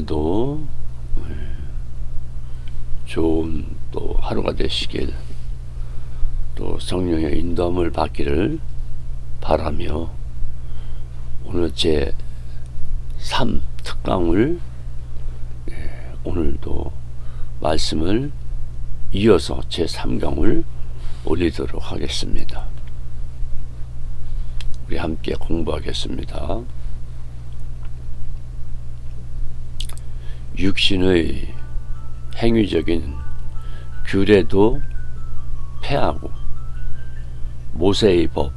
오늘도 좋은 또 하루가 되시길, 또 성령의 인도함을 받기를 바라며, 오늘 제 3특강을 오늘도 말씀을 이어서 제 3강을 올리도록 하겠습니다. 우리 함께 공부하겠습니다. 육신의 행위적인 규례도 폐하고 모세의 법,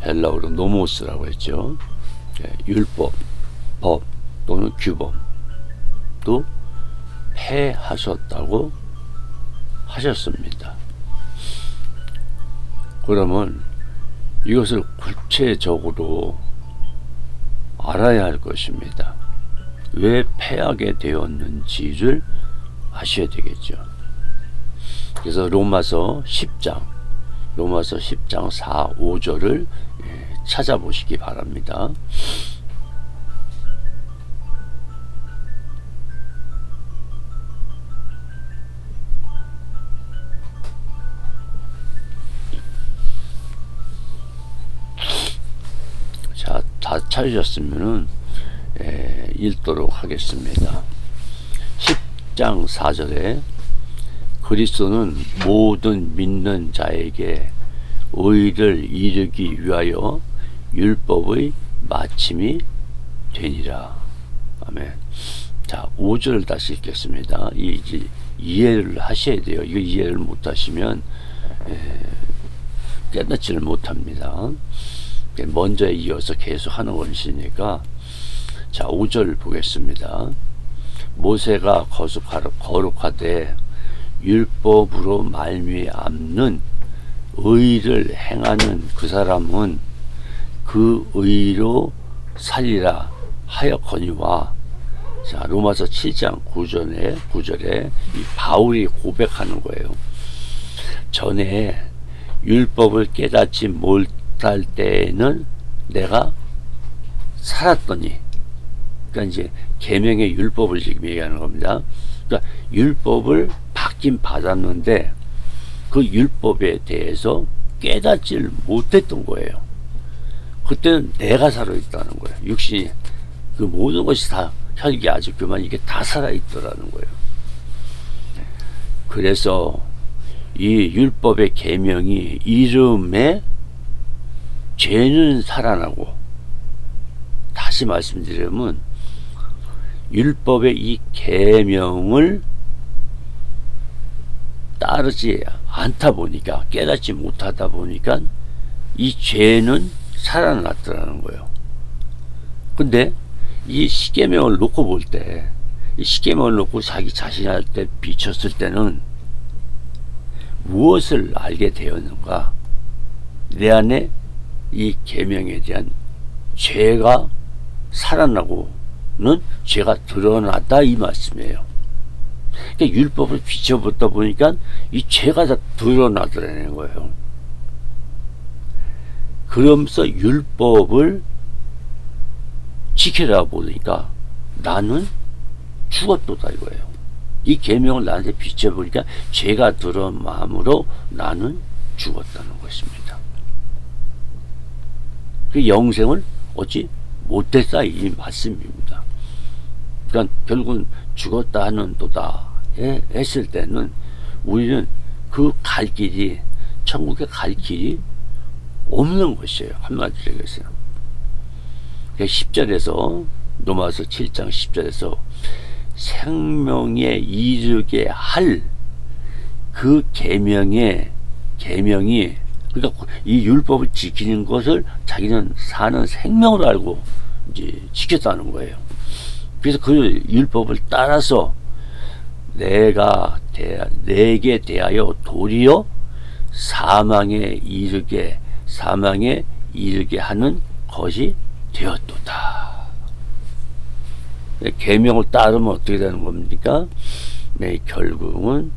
헬라어로 노모스라고 했죠. 율법, 법 또는 규범도 폐하셨다고 하셨습니다. 그러면 이것을 구체적으로 알아야 할 것입니다. 왜 폐하게 되었는지를 아셔야 되겠죠. 그래서 로마서 10장 4, 5절을 찾아보시기 바랍니다. 자, 다 찾으셨으면은 읽도록 하겠습니다. 10장 4절에 그리스도는 모든 믿는 자에게 의를 이루기 위하여 율법의 마침이 되니라. 아멘. 자, 5절을 다시 읽겠습니다. 이제 이해를 하셔야 돼요. 이거 이해를 못하시면 깨닫지를 못합니다. 먼저 이어서 계속 하는 것이니까. 자, 5절 보겠습니다. 모세가 거룩하되 율법으로 말미암는 의를 행하는 그 사람은 그 의로 살리라 하였거니와. 자, 로마서 7장 9절에 이 바울이 고백하는 거예요. 전에 율법을 깨닫지 못할 때에는 내가 살았더니, 그러니까 이제 계명의 율법을 지금 얘기하는 겁니다. 그러니까 율법을 받긴 받았는데 그 율법에 대해서 깨닫지를 못했던 거예요. 그때는 내가 살아있다는 거예요. 육신이, 그 모든 것이 다 혈기 아직 그만 이게 다 살아있더라는 거예요. 그래서 이 율법의 계명이 이름에 죄는 살아나고, 다시 말씀드리면 율법의 이 계명을 따르지 않다 보니까, 깨닫지 못하다 보니까 이 죄는 살아났더라는 거예요. 근데 이 십계명을 놓고 볼 때, 이 십계명을 놓고 자기 자신한테 비쳤을 때는 무엇을 알게 되었는가? 내 안에 이 계명에 대한 죄가 살아나고는 죄가 드러났다, 이 말씀이에요. 그러니까 율법을 비춰보다 보니까 이 죄가 다 드러나더라는 거예요. 그러면서 율법을 지키라 보니까 나는 죽었도다 이거예요. 이 계명을 나한테 비춰보니까 죄가 드러남으로 나는 죽었다는 것입니다. 그 영생을 얻지 못했다, 이 말씀입니다. 그러니까 결국은 죽었다 하는 도다 했을 때는 우리는 그 갈 길이, 천국에 갈 길이 없는 것이에요. 한마디로 얘기해서요. 10절에서, 로마서 7장 10절에서 생명에 이르게 할 그 계명이, 그러니까 이 율법을 지키는 것을 자기는 사는 생명으로 알고 이제 지켰다는 거예요. 그래서 그 율법을 따라서 내게 대하여 도리어 사망에 이르게 하는 것이 되었도다. 계명을 따르면 어떻게 되는 겁니까? 결국은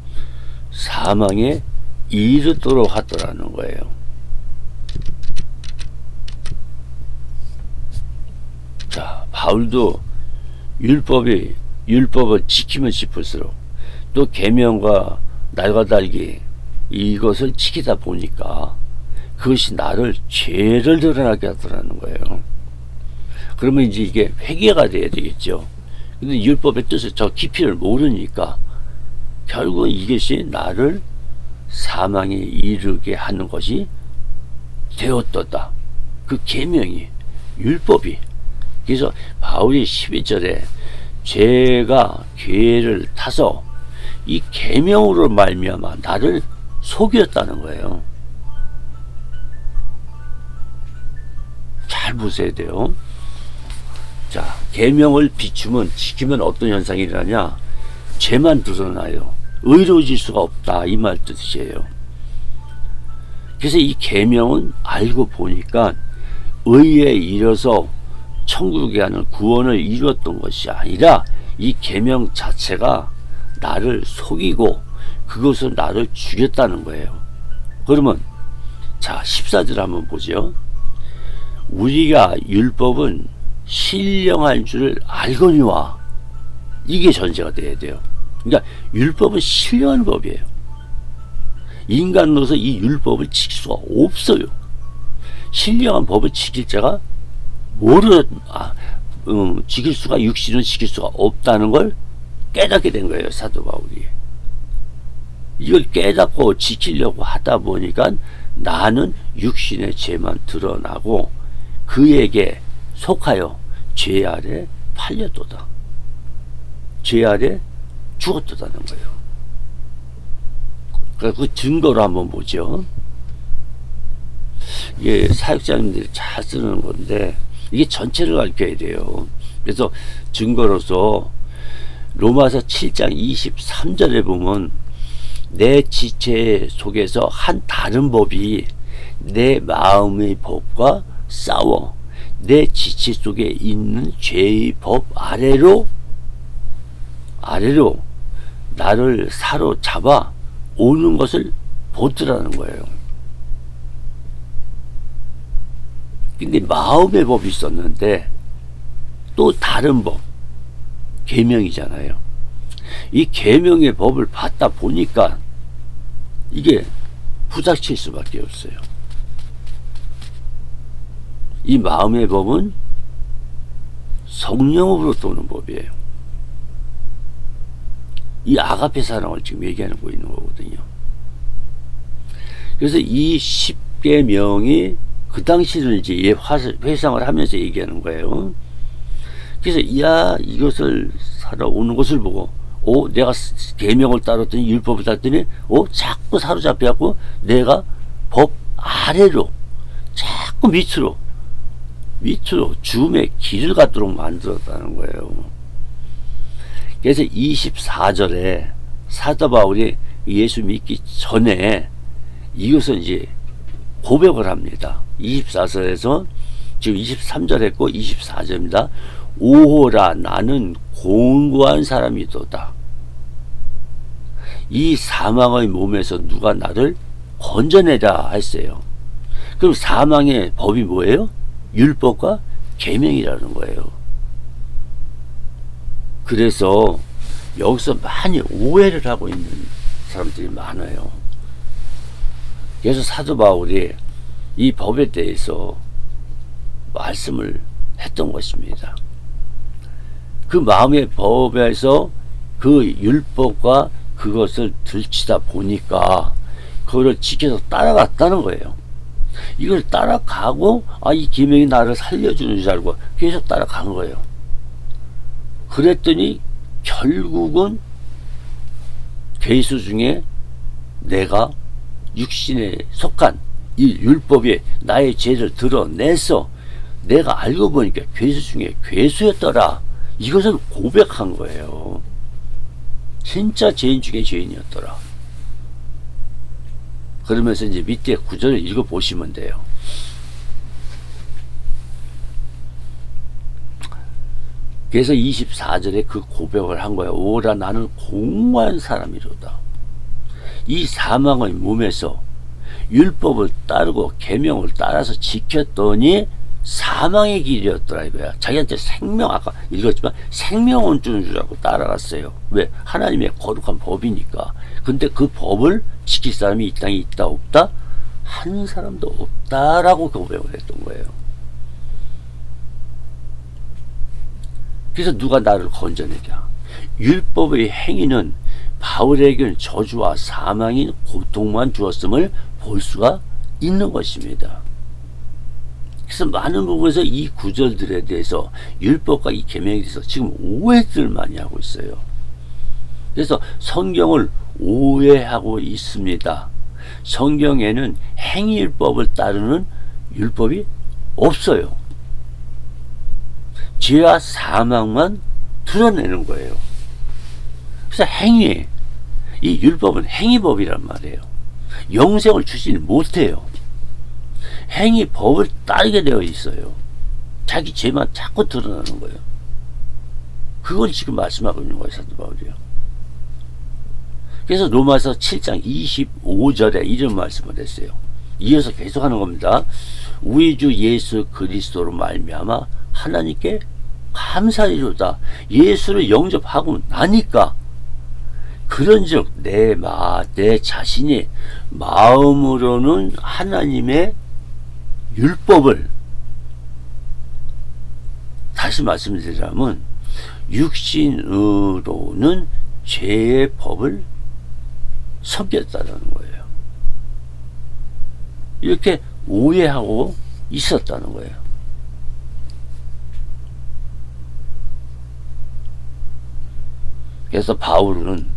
사망에 이르도록 하더라는 거예요. 자, 바울도 율법을 지키면 지킬수록 또 계명과 날과 달기 이것을 지키다 보니까 그것이 나를 죄를 드러나게 하더라는 거예요. 그러면 이제 이게 회개가 돼야 되겠죠. 근데 율법의 뜻을 저 깊이를 모르니까 결국 이것이 나를 사망에 이르게 하는 것이 되었도다. 그 계명이, 율법이. 그래서 바울이 12절에 죄가 괴를 타서 이 계명으로 말미암아 나를 속였다는 거예요. 잘 보셔야 돼요. 자, 계명을 비추면 지키면 어떤 현상이 일어나냐? 죄만 드러나요. 의로워질 수가 없다, 이 말 뜻이에요. 그래서 이 계명은 알고 보니까 의에 이르러서 천국에 가는 구원을 이루었던 것이 아니라 이 계명 자체가 나를 속이고 그것을 나를 죽였다는 거예요. 그러면 자, 14절 한번 보죠. 우리가 율법은 신령한 줄을 알거니와, 이게 전제가 돼야 돼요. 그러니까 율법은 신령한 법이에요. 인간으로서 이 율법을 지킬 수가 없어요. 신령한 법을 지킬 자가 지킬 수가, 육신은 지킬 수가 없다는 걸 깨닫게 된 거예요, 사도 바울이. 이걸 깨닫고 지키려고 하다 보니까 나는 육신의 죄만 드러나고 그에게 속하여 죄 아래 팔렸도다. 죄 아래 죽었다는 거예요. 그 증거로 한번 보죠. 이게 사역자님들이 잘 쓰는 건데 이게 전체를 가르쳐야 돼요. 그래서 증거로서 로마서 7장 23절에 보면 내 지체 속에서 한 다른 법이 내 마음의 법과 싸워 내 지체 속에 있는 죄의 법 아래로 나를 사로잡아 오는 것을 보더라는 거예요. 근데 마음의 법이 있었는데 또 다른 법, 계명이잖아요. 이 계명의 법을 받다 보니까 이게 부닥칠 수밖에 없어요. 이 마음의 법은 성령으로부터 오는 법이에요. 이 아가페 사랑을 지금 얘기하고 있는 거거든요. 그래서 이 10계명이 그 당시를 이제 회상을 하면서 얘기하는 거예요. 그래서 이것을 살아오는 것을 보고 내가 계명을 따랐더니 율법을 따랐더니 자꾸 사로잡혀갖고 내가 법 아래로 자꾸 밑으로 죽음의 길을 갖도록 만들었다는 거예요. 그래서 24절에 사도 바울이 예수 믿기 전에 이것을 이제 고백을 합니다. 24절에서 지금 23절 했고 24절입니다. 오호라 나는 공고한 사람이도다. 이 사망의 몸에서 누가 나를 건져내라 했어요. 그럼 사망의 법이 뭐예요? 율법과 계명이라는 거예요. 그래서 여기서 많이 오해를 하고 있는 사람들이 많아요. 그래서 사도 바울이 이 법에 대해서 말씀을 했던 것입니다. 그 마음의 법에서 그 율법과 그것을 들치다 보니까 그거를 지켜서 따라갔다는 거예요. 이걸 따라가고 이 계명이 나를 살려주는 줄 알고 계속 따라간 거예요. 그랬더니 결국은 괴수 중에 내가 육신에 속한 이 율법에 나의 죄를 드러내서 내가 알고 보니까 괴수 중에 괴수였더라. 이것을 고백한 거예요. 진짜 죄인 중에 죄인이었더라. 그러면서 이제 밑에 구절을 읽어보시면 돼요. 그래서 24절에 그 고백을 한 거예요. 오라 나는 공고한 사람이로다. 이 사망의 몸에서 율법을 따르고 계명을 따라서 지켰더니 사망의 길이었더라 이거야. 자기한테 생명, 아까 읽었지만 생명은 주는 줄 알고 따라갔어요. 왜? 하나님의 거룩한 법이니까. 근데 그 법을 지킬 사람이 이 땅에 있다 없다? 한 사람도 없다라고 고백을 했던 거예요. 그래서 누가 나를 건져내랴. 율법의 행위는 바울에게는 저주와 사망인 고통만 주었음을 볼 수가 있는 것입니다. 그래서 많은 부분에서 이 구절들에 대해서 율법과 이 계명에 대해서 지금 오해들 많이 하고 있어요. 그래서 성경을 오해하고 있습니다. 성경에는 행위율법을 따르는 율법이 없어요. 죄와 사망만 드러내는 거예요. 그래서 행위, 이 율법은 행위법이란 말이에요. 영생을 주지 못해요. 행위법을 따르게 되어 있어요. 자기 죄만 자꾸 드러나는 거예요. 그걸 지금 말씀하고 있는 거예요, 사도 바울이요. 그래서 로마서 7장 25절에 이런 말씀을 했어요. 이어서 계속하는 겁니다. 우리 주 예수 그리스도로 말미암아 하나님께 감사리로다. 예수를 영접하고 나니까 그런즉 내 자신이 마음으로는 하나님의 율법을, 다시 말씀드리자면 육신으로는 죄의 법을 섬겼다는 거예요. 이렇게 오해하고 있었다는 거예요. 그래서 바울은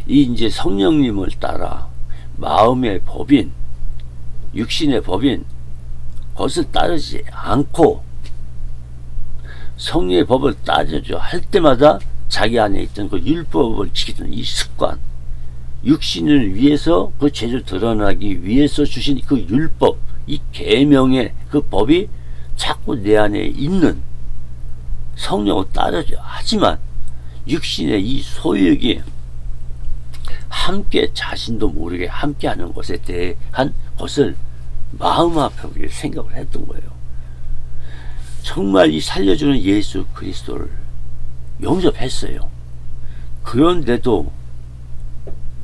이제 성령님을 따라 마음의 법인, 육신의 법인 그것을 따르지 않고 성령의 법을 따르려 할 때마다 자기 안에 있던 그 율법을 지키던 이 습관, 육신을 위해서 그 죄를 드러나기 위해서 주신 그 율법, 이 계명의 그 법이 자꾸 내 안에 있는 성령을 따르려 하지만 육신의 이 소욕이 함께 자신도 모르게 함께하는 것에 대한 것을 마음 아프게 생각을 했던 거예요. 정말 이 살려주는 예수 그리스도를 영접했어요. 그런데도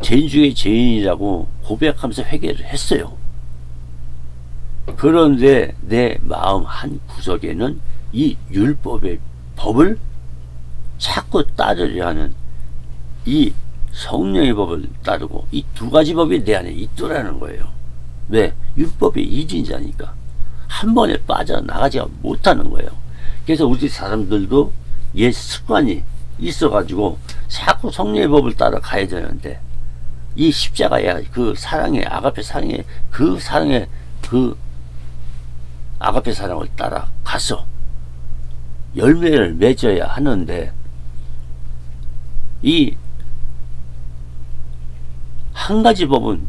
죄인 중에 죄인이라고 고백하면서 회개를 했어요. 그런데 내 마음 한 구석에는 이 율법의 법을 자꾸 따르려 하는 이 성령의 법을 따르고 이 두 가지 법이 내 안에 있더라는 거예요. 왜? 율법의 이진자니까 한 번에 빠져나가지가 못하는 거예요. 그래서 우리 사람들도 옛 습관이 있어가지고 자꾸 성령의 법을 따라 가야 되는데 이 십자가의 그 사랑의 아가페 사랑의 그 사랑의 그 아가페 사랑을 따라 가서 열매를 맺어야 하는데 이 한 가지 법은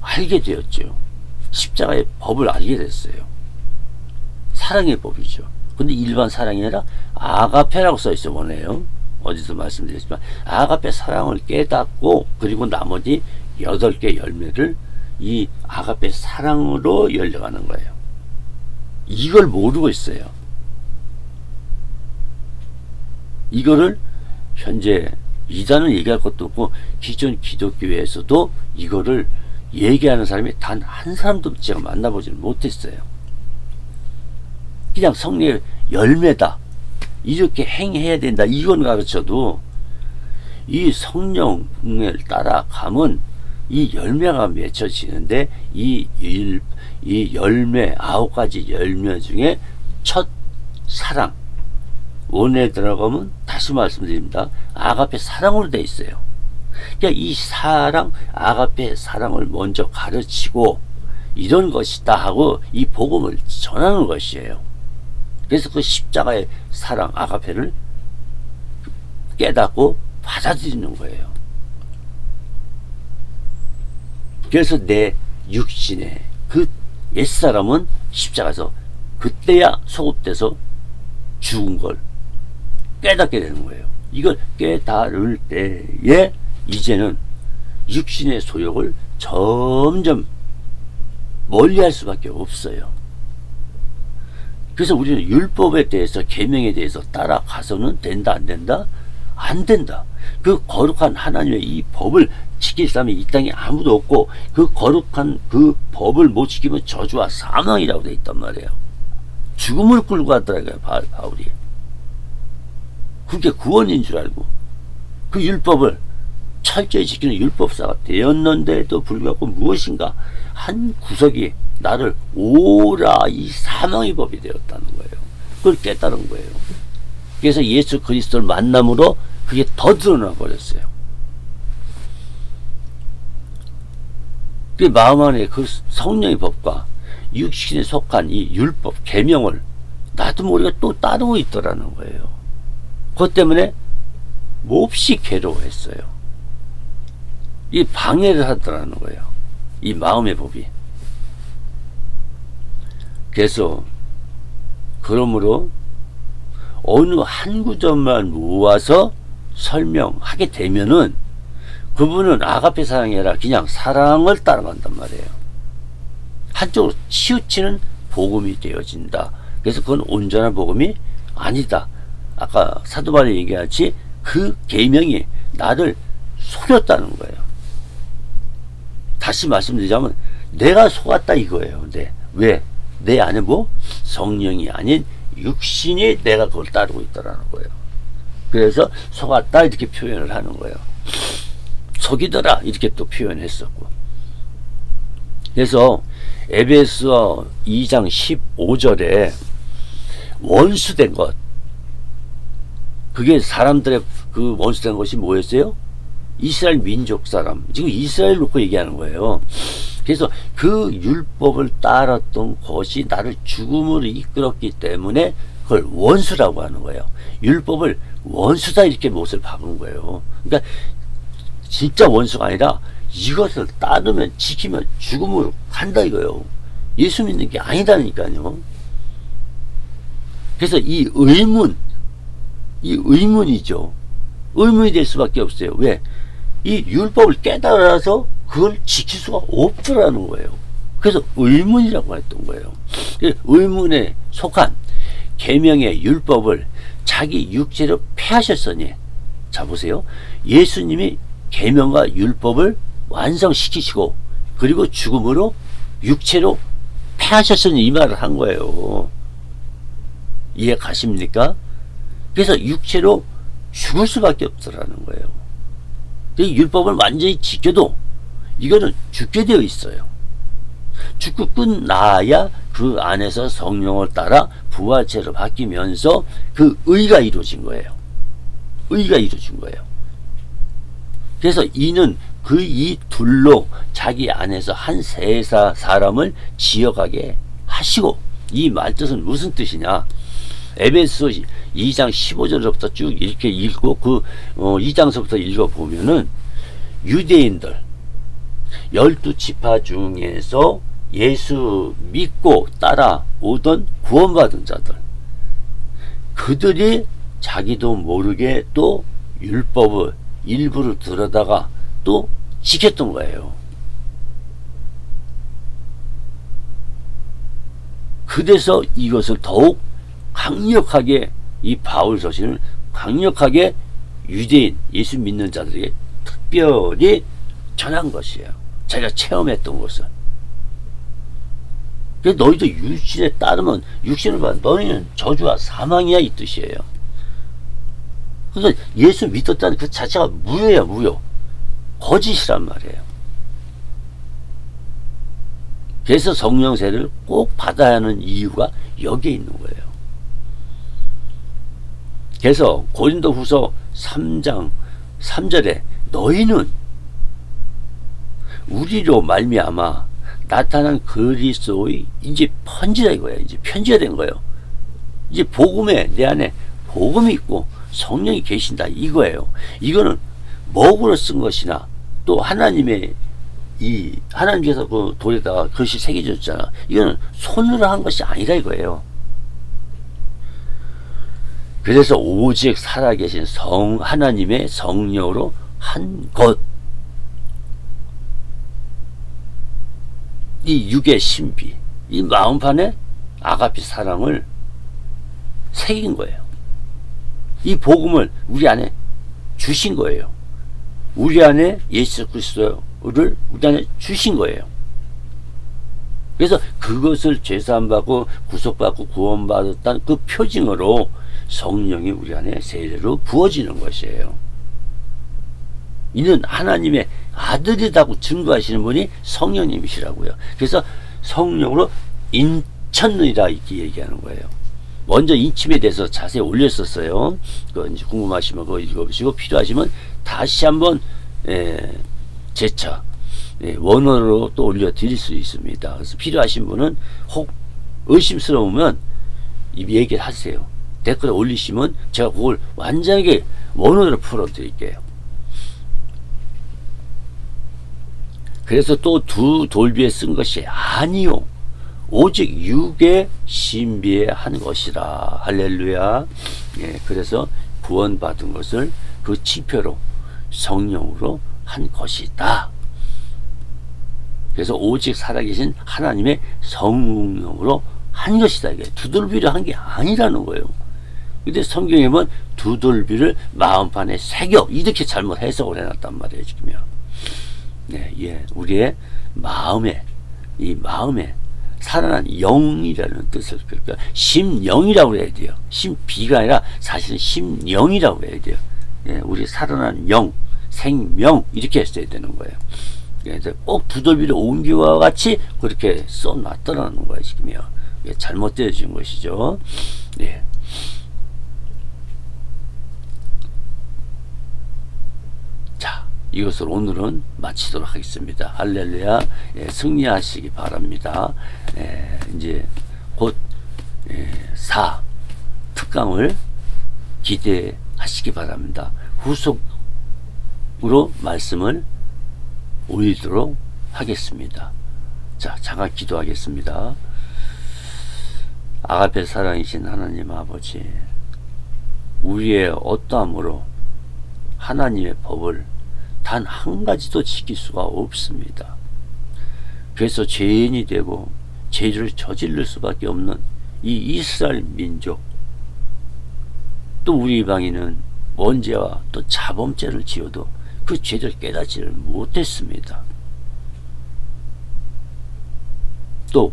알게 되었죠. 십자가의 법을 알게 됐어요. 사랑의 법이죠. 근데 일반 사랑이 아니라 아가페라고 써있어 보네요. 어디서 말씀드렸지만 아가페 사랑을 깨닫고 그리고 나머지 8개 열매를 이 아가페 사랑으로 열려가는 거예요. 이걸 모르고 있어요. 이거를 현재 이단은 얘기할 것도 없고 기존 기독교에서도 이거를 얘기하는 사람이 단 한 사람도 제가 만나보지는 못했어요. 그냥 성령의 열매다, 이렇게 행해야 된다, 이건 가르쳐도 이 성령을 따라가면 이 열매가 맺혀지는데 이 열매 9가지 열매 중에 첫 사랑, 원에 들어가면 다시 말씀드립니다. 아가페 사랑으로 되어 있어요. 그러니까 이 사랑, 아가페 사랑을 먼저 가르치고 이런 것이다 하고 이 복음을 전하는 것이에요. 그래서 그 십자가의 사랑, 아가페를 깨닫고 받아들이는 거예요. 그래서 내 육신의 그 옛사람은 십자가에서 그때야 소급돼서 죽은 걸 깨닫게 되는 거예요. 이걸 깨달을 때에 이제는 육신의 소욕을 점점 멀리할 수밖에 없어요. 그래서 우리는 율법에 대해서, 계명에 대해서 따라가서는 된다 안 된다? 안 된다. 그 거룩한 하나님의 이 법을 지킬 사람이 이 땅에 아무도 없고, 그 거룩한 그 법을 못 지키면 저주와 사망이라고 돼 있단 말이에요. 죽음을 끌고 가더라고요, 바울이. 그게 구원인 줄 알고 그 율법을 철저히 지키는 율법사가 되었는데도 불구하고 무엇인가 한 구석이 나를 오라 이 사망의 법이 되었다는 거예요. 그걸 깨달은 거예요. 그래서 예수 그리스도를 만남으로 그게 더 드러나 버렸어요. 그 마음 안에 그 성령의 법과 육신에 속한 이 율법, 계명을 나도 모르게 또 따르고 있더라는 거예요. 그것 때문에 몹시 괴로워했어요. 이 방해를 하더라는 거예요. 이 마음의 법이. 그래서 그러므로 어느 한 구절만 모아서 설명하게 되면은 그분은 아가페 사랑이 아니라 그냥 사랑을 따라간단 말이에요. 한쪽으로 치우치는 복음이 되어진다. 그래서 그건 온전한 복음이 아니다. 아까 사도 바울이 얘기하지 그 계명이 나를 속였다는 거예요. 다시 말씀드리자면 내가 속았다 이거예요. 근데 왜? 내 안에 뭐? 성령이 아닌 육신이 내가 그걸 따르고 있다라는 거예요. 그래서 속았다 이렇게 표현을 하는 거예요. 속이더라 이렇게 또 표현했었고. 그래서 에베소 2장 15절에 원수된 것, 그게 사람들의 그 원수된 것이 뭐였어요? 이스라엘 민족 사람. 지금 이스라엘 놓고 얘기하는 거예요. 그래서 그 율법을 따랐던 것이 나를 죽음으로 이끌었기 때문에 그걸 원수라고 하는 거예요. 율법을 원수다 이렇게 못을 박은 거예요. 그러니까 진짜 원수가 아니라 이것을 따르면 지키면 죽음으로 간다 이거예요. 예수 믿는 게 아니다니까요. 그래서 이 의문이죠. 의문이 될 수밖에 없어요. 왜? 이 율법을 깨달아서 그걸 지킬 수가 없더라는 거예요. 그래서 의문이라고 했던 거예요. 의문에 속한 계명의 율법을 자기 육체로 폐하셨으니, 자 보세요. 예수님이 계명과 율법을 완성시키시고 그리고 죽음으로 육체로 폐하셨으니 이 말을 한 거예요. 이해 가십니까? 그래서 육체로 죽을 수밖에 없더라는 거예요. 이 율법을 완전히 지켜도 이거는 죽게 되어 있어요. 죽고 끝나야 그 안에서 성령을 따라 부활체로 바뀌면서 그 의가 이루어진 거예요. 의가 이루어진 거예요. 그래서 이는 그 이 둘로 자기 안에서 한 세사 사람을 지어가게 하시고, 이 말뜻은 무슨 뜻이냐? 에베소 2장 15절부터 쭉 이렇게 읽고 그 2장서부터 읽어보면은 유대인들 12지파 중에서 예수 믿고 따라오던 구원받은 자들, 그들이 자기도 모르게 또 율법을 일부를 들여다가 또 지켰던 거예요. 그래서 이것을 더욱 강력하게, 이 바울 서신을 강력하게 유대인 예수 믿는 자들에게 특별히 전한 것이에요. 자기가 체험했던 것을. 그래서 너희도 육신에 따르면 육신을 봐, 너희는 저주와 사망이야 이 뜻이에요. 그래서 예수 믿었다는 그 자체가 무효야, 무효. 거짓이란 말이에요. 그래서 성령세를 꼭 받아야 하는 이유가 여기에 있는 거예요. 그래서 고린도후서 3장 3절에 너희는 우리로 말미암아 나타난 그리스도의 이제 편지다 이거야. 이제 편지가 된 거예요. 이제 복음에, 내 안에 복음이 있고 성령이 계신다 이거예요. 이거는 먹으로 쓴 것이나 또 하나님의 하나님께서 그 돌에다가 글씨 새겨줬잖아. 이거는 손으로 한 것이 아니라 이거예요. 그래서 오직 살아계신 하나님의 성령으로 한 것, 이 육의 신비, 이 마음판에 아가피 사랑을 새긴 거예요. 이 복음을 우리 안에 주신 거예요. 우리 안에 예수 그리스도를 우리 안에 주신 거예요. 그래서 그것을 죄사함받고 구속받고 구원받았다는 그 표징으로 성령이 우리 안에 세례로 부어지는 것이에요. 이는 하나님의 아들이라고 증거하시는 분이 성령님이시라고요. 그래서 성령으로 인쳤느니라 이렇게 얘기하는 거예요. 먼저 인침에 대해서 자세히 올렸었어요. 그거 이제 궁금하시면 그거 읽어보시고 필요하시면 다시 한번 재차 원어로 또 올려드릴 수 있습니다. 그래서 필요하신 분은 혹 의심스러우면 얘기를 하세요. 댓글에 올리시면 제가 그걸 완전하게 원어로 풀어드릴게요. 그래서 또 두 돌비에 쓴 것이 아니요 오직 육에 신비에 한 것이라. 할렐루야. 그래서 구원받은 것을 그 지표로 성령으로 한 것이다. 그래서 오직 살아계신 하나님의 성령으로 한 것이다. 이게 두돌비를 한 게 아니라는 거예요. 근데 성경에 보면 두돌비를 마음판에 새겨 이렇게 잘못 해석을 해놨단 말이에요. 지금요. 우리의 마음에 이 마음에 살아난 영이라는 뜻을 그러니까 심령이라고 해야 돼요. 심비가 아니라 사실은 심령이라고 해야 돼요. 우리 살아난 영, 생명 이렇게 했어야 되는 거예요. 그래서 꼭 두돌비를 옮기와 같이 그렇게 써놨더라는 거예요. 지금요. 잘못되어진 것이죠. 네. 자, 이것을 오늘은 마치도록 하겠습니다. 할렐루야. 승리하시기 바랍니다. 이제 곧 4 특강을 기대하시기 바랍니다. 후속으로 말씀을 올리도록 하겠습니다. 자, 잠깐 기도하겠습니다. 아가페 사랑이신 하나님 아버지, 우리의 어떠함으로 하나님의 법을 단 한 가지도 지킬 수가 없습니다. 그래서 죄인이 되고 죄를 저지를 수밖에 없는 이 이스라엘 민족, 또 우리 이방인은 원죄와 또 자범죄를 지어도 그 죄를 깨닫지를 못했습니다. 또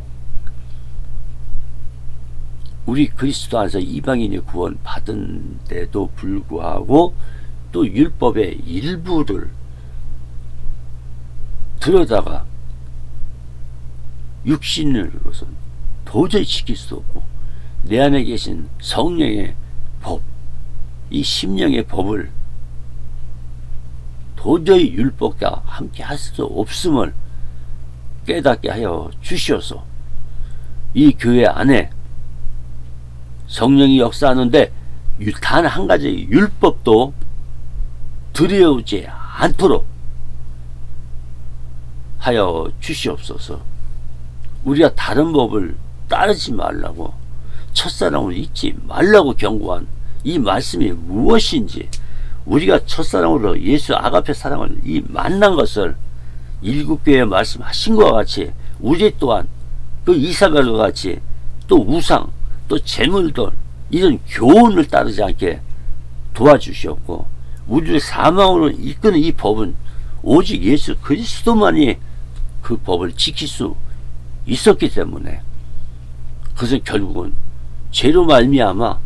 우리 그리스도 안에서 이방인이 구원 받은 데도 불구하고 또 율법의 일부를 들여다가 육신으로서는 도저히 지킬 수 없고 내 안에 계신 성령의 법, 이 심령의 법을 도저히 율법과 함께 할 수 없음을 깨닫게 하여 주시어서 이 교회 안에 성령이 역사하는데 단 한 가지 율법도 들여오지 않도록 하여 주시옵소서. 우리가 다른 법을 따르지 말라고, 첫사랑을 잊지 말라고 경고한 이 말씀이 무엇인지, 우리가 첫사랑으로 예수 아가페 사랑을 이 만난 것을 일곱교회 말씀하신 것과 같이 우리 또한 그 이사벨과 같이 또 우상 또 재물들 이런 교훈을 따르지 않게 도와주시옵고, 우리를 사망으로 이끄는 이 법은 오직 예수 그리스도만이 그 법을 지킬 수 있었기 때문에, 그것은 결국은 죄로 말미암아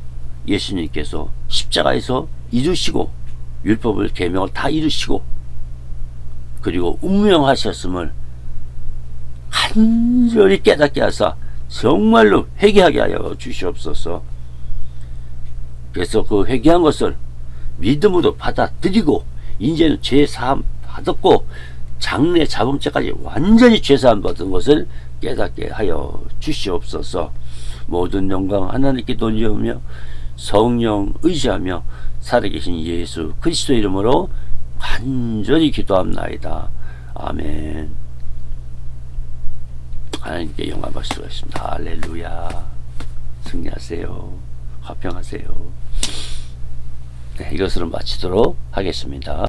예수님께서 십자가에서 이루시고 율법을 계명을 다 이루시고 그리고 운명하셨음을 간절히 깨닫게 하사 정말로 회개하게 하여 주시옵소서. 그래서 그 회개한 것을 믿음으로 받아들이고 이제는 죄사함 받았고 장래 자범죄까지 완전히 죄사함 받은 것을 깨닫게 하여 주시옵소서. 모든 영광 하나님께 돌려오며 성령 의지하며 살아계신 예수 그리스도 이름으로 간절히 기도합나이다. 아멘. 하나님께 영광 받으시겠습니다. 할렐루야. 승리하세요. 화평하세요. 네, 이것으로 마치도록 하겠습니다.